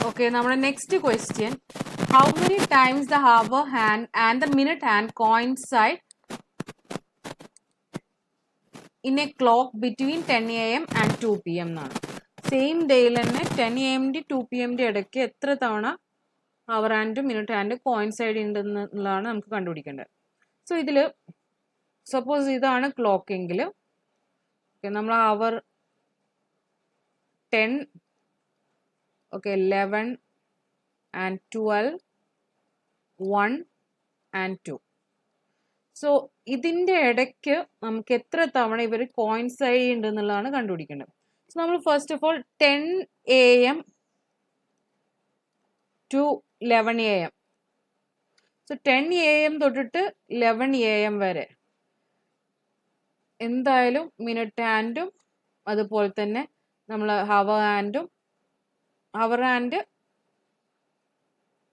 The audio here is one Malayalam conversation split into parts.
Okay, now next question. How many times the hour hand and the minute hand coincide in a clock between 10 a.m. and 2 p.m. എന്നാണ്. സെയിം ഡേയിൽ തന്നെ 10 a.m. 2 p.m. ഇടയ്ക്ക് എത്ര തവണ hour and minute hand coincide ഉണ്ടെന്നുള്ളതാണ് നമുക്ക് കണ്ടുപിടിക്കേണ്ടത്. സോ ഇതിൽ സപ്പോസ് ഇതാണ് ക്ലോക്ക് എങ്കിൽ നമ്മൾ അവർ 10, ഓക്കെ 11 and 12, 1 and 2. സോ ഇതിൻ്റെ ഇടയ്ക്ക് നമുക്ക് എത്ര തവണ ഇവർ കോയിൻസൈഡ് ചെയ്യുന്നുണ്ടെന്നുള്ളതാണ് കണ്ടുപിടിക്കേണ്ടത്. സോ നമ്മൾ first of all 10 a.m. to 11 a.m. So 10 a.m. തൊട്ടിട്ട് 11 a.m. വരെ എന്തായാലും മിനിറ്റ് ഹാൻഡും അതുപോലെ തന്നെ നമ്മൾ ഹവർ ഹാൻഡ്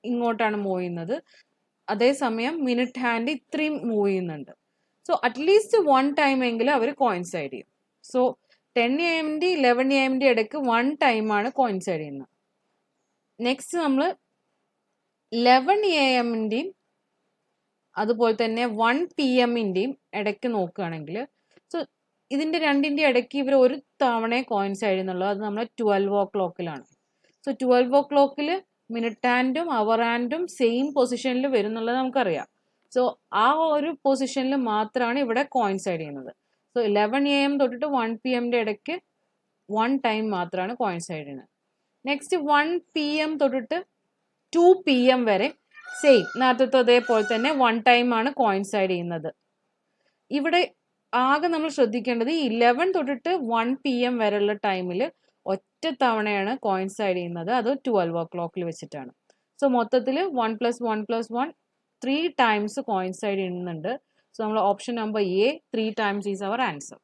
ഇങ്ങോട്ടാണ് മൂവ് ചെയ്യുന്നത്. അതേസമയം മിനിറ്റ് ഹാൻഡ് ഇത്രയും മൂവ് ചെയ്യുന്നുണ്ട്. സോ അറ്റ്ലീസ്റ്റ് 1 ടൈം എങ്കിലും അവർ കോയിൻസൈഡ് ചെയ്യും. So 10 a.m. 11 a.m. ഇടയ്ക്ക് 1 ടൈമാണ് കോയിൻസൈഡ് ചെയ്യുന്നത്. നെക്സ്റ്റ് നമ്മൾ 11 a.m. അതുപോലെ തന്നെ 1 p.m. ഇടയ്ക്ക് നോക്കുകയാണെങ്കിൽ സോ ഇതിൻ്റെ രണ്ടിൻ്റെ ഇടയ്ക്ക് ഇവർ ഒരു തവണയെ കോയിൻസൈഡ് ചെയ്യുന്നുള്ളൂ. അത് നമ്മൾ 12 o'clock സോ 12 o'clock മിനിറ്റ് ഹാൻഡും അവർ ഹാൻഡും സെയിം പൊസിഷനിൽ വരുന്നുള്ളത് നമുക്കറിയാം. സോ ആ ഒരു പൊസിഷനിൽ മാത്രമാണ് ഇവിടെ കോയിൻസൈഡ് ചെയ്യുന്നത്. So 11 a.m. തൊട്ടിട്ട് 1 p.m. ഇടയ്ക്ക് 1 ടൈം മാത്രമാണ് കോയിൻസൈഡ് ചെയ്യുന്നത്. Next 1 p.m. തൊട്ടിട്ട് 2 p.m. വരെ സെയിം നേരത്തെ അതേപോലെ തന്നെ 1 ടൈമാണ് കോയിൻസൈഡ് ചെയ്യുന്നത്. ഇവിടെ ആകെ നമ്മൾ ശ്രദ്ധിക്കേണ്ടത് 11 തൊട്ടിട്ട് 1 p.m. വരെയുള്ള ടൈമിൽ ഒറ്റ തവണയാണ് കോയിൻസൈഡ് ചെയ്യുന്നത്. അത് 12 o'clock വെച്ചിട്ടാണ്. സോ മൊത്തത്തിൽ 1 + 1 + 1 3 ടൈംസ് കോയിൻസൈഡ് ചെയ്യുന്നുണ്ട്. സോ നമ്മൾ option number A 3 times is our answer.